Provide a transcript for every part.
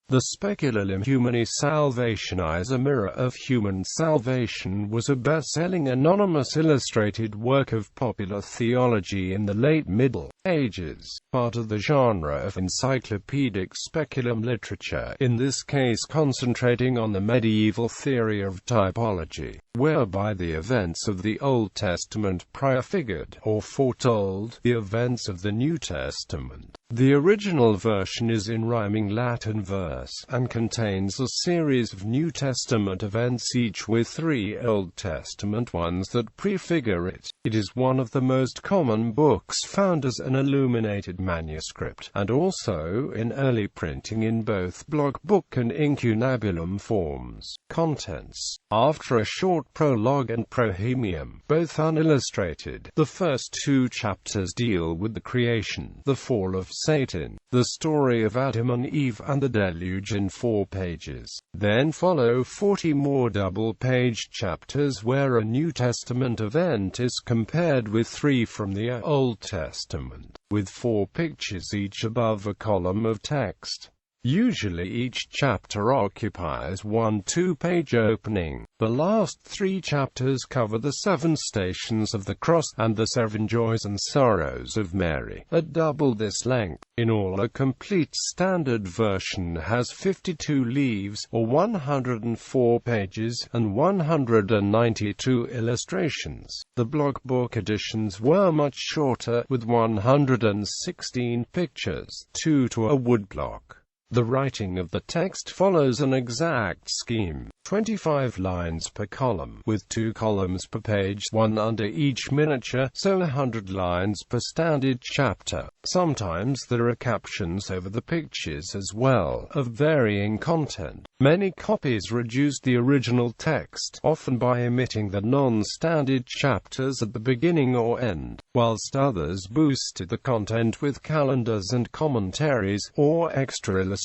The Speculum Humanae Salvationis, A Mirror of Human Salvation, was a best-selling anonymous illustrated work of popular theology in the late Middle Ages, part of the genre of encyclopedic speculum literature, in this case concentrating on the medieval theory of typology, whereby the events of the Old Testament prefigured, or foretold, the events of the New Testament. The original version is in rhyming Latin verse, and contains a series of New Testament events, each with 3 Old Testament ones that prefigure it. It is one of the most common books found as an illuminated manuscript, and also in early printing in both blockbook and incunabulum forms. Contents: after a short prologue and prohemium, both unillustrated. The first 2 chapters deal with the creation, the fall of Satan, the story of Adam and Eve, and the deluge in 4 pages. Then follow 40 more double-page chapters where a New Testament event is compared with 3 from the Old Testament, with 4 pictures each above a column of text. Usually each chapter occupies 1 2-page opening. The last 3 chapters cover the 7 stations of the cross, and the 7 joys and sorrows of Mary, at double this length. In all, a complete standard version has 52 leaves, or 104 pages, and 192 illustrations. The blockbook editions were much shorter, with 116 pictures, 2 to a woodblock. The writing of the text follows an exact scheme, 25 lines per column, with 2 columns per page, 1 under each miniature, so 100 lines per standard chapter. Sometimes there are captions over the pictures as well, of varying content. Many copies reduced the original text, often by omitting the non-standard chapters at the beginning or end, whilst others boosted the content with calendars and commentaries, or extra illustrations.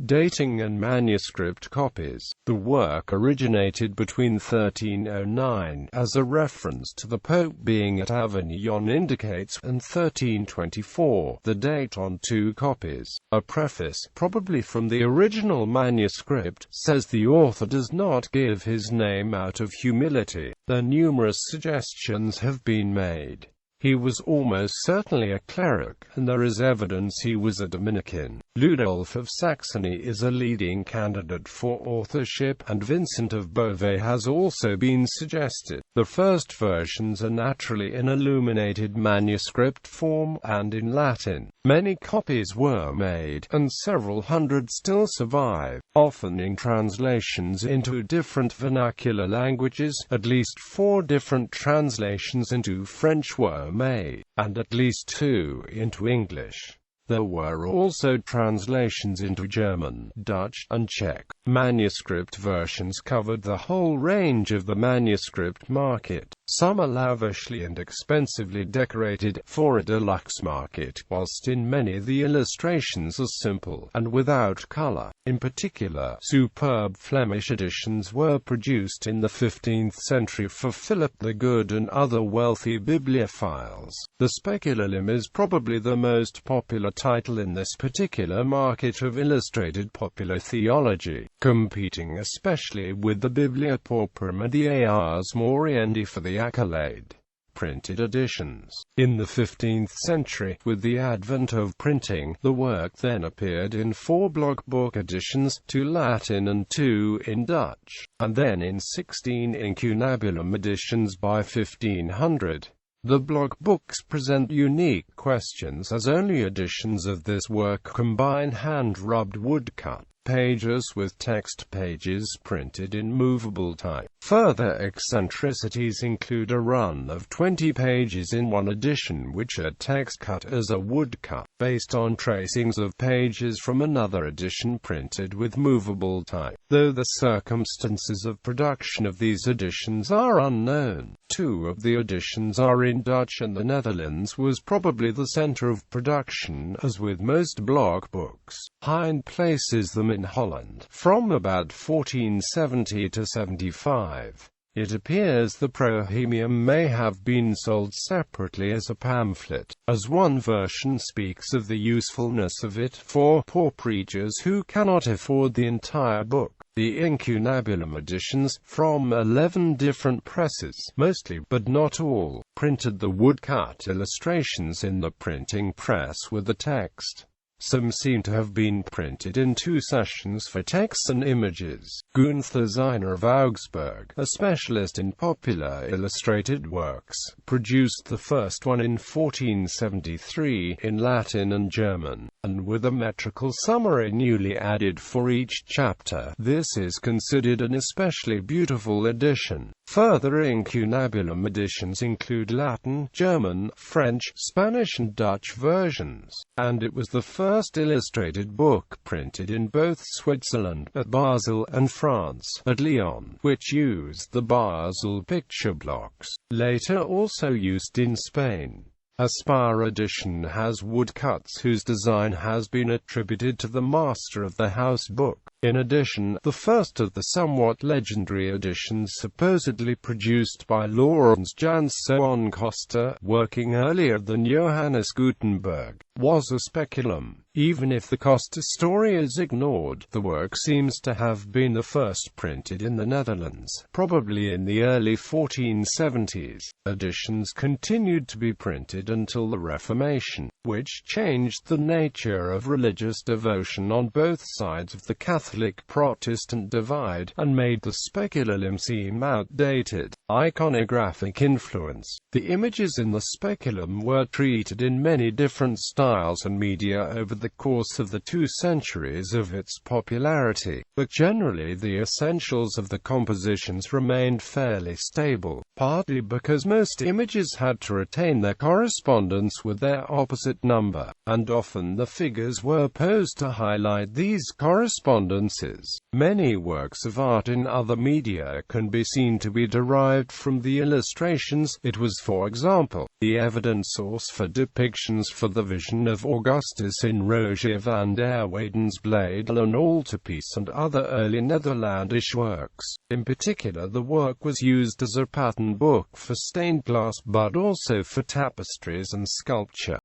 Dating and manuscript copies. The work originated between 1309, as a reference to the Pope being at Avignon indicates, and 1324, the date on 2 copies. A preface, probably from the original manuscript, says the author does not give his name out of humility, though numerous suggestions have been made. He was almost certainly a cleric, and there is evidence he was a Dominican. Ludolf of Saxony is a leading candidate for authorship, and Vincent of Beauvais has also been suggested. The first versions are naturally in illuminated manuscript form, and in Latin. Many copies were made, and several hundred still survive, often in translations into different vernacular languages. At least 4 different translations into French were made, and at least 2 into English. There were also translations into German, Dutch, and Czech. Manuscript versions covered the whole range of the manuscript market. Some are lavishly and expensively decorated, for a deluxe market, whilst in many the illustrations are simple, and without color. In particular, superb Flemish editions were produced in the 15th century for Philip the Good and other wealthy bibliophiles. The Speculum is probably the most popular title in this particular market of illustrated popular theology, competing especially with the Biblia Pauperum and the Ars Moriendi for the accolade. Printed editions. In the 15th century, with the advent of printing, the work then appeared in 4 blockbook editions, 2 Latin and 2 in Dutch, and then in 16 incunabulum editions by 1500. The blockbooks present unique questions, as only editions of this work combine hand-rubbed woodcut pages with text pages printed in movable type. Further eccentricities include a run of 20 pages in one edition which are text cut as a woodcut, based on tracings of pages from another edition printed with movable type, though the circumstances of production of these editions are unknown. 2 of the editions are in Dutch, and the Netherlands was probably the center of production, as with most blockbooks. Hind places them in Holland, from about 1470 to 75. It appears the Prohemium may have been sold separately as a pamphlet, as one version speaks of the usefulness of it for poor preachers who cannot afford the entire book. The incunabulum editions, from 11 different presses, mostly, but not all, printed the woodcut illustrations in the printing press with the text. Some seem to have been printed in 2 sessions for text and images. Gunther Zeiner of Augsburg, a specialist in popular illustrated works, produced the first one in 1473, in Latin and German, and with a metrical summary newly added for each chapter. This is considered an especially beautiful edition. Further incunabulum editions include Latin, German, French, Spanish and Dutch versions, and it was the first illustrated book printed in both Switzerland, at Basel, and France, at Lyon, which used the Basel picture blocks, later also used in Spain. A Spa edition has woodcuts whose design has been attributed to the master of the house book. In addition, the first of the somewhat legendary editions supposedly produced by Lorenz Jansson Costa, working earlier than Johannes Gutenberg, was a speculum. Even if the Costa story is ignored, the work seems to have been the first printed in the Netherlands, probably in the early 1470s. Editions continued to be printed until the Reformation, which changed the nature of religious devotion on both sides of the Catholic-Protestant divide, and made the speculum seem outdated. Iconographic influence. The images in the speculum were treated in many different styles and media over the course of the 2 centuries of its popularity, but generally the essentials of the compositions remained fairly stable, partly because most images had to retain their correspondence with their opposite number, and often the figures were posed to highlight these correspondences. Many works of art in other media can be seen to be derived from the illustrations. It was, for example, the evident source for depictions for the Vision of Augustus in Rogier van der Weyden's Blade and Altarpiece and other early Netherlandish works. In particular, the work was used as a pattern book for stained glass, but also for tapestries and sculpture.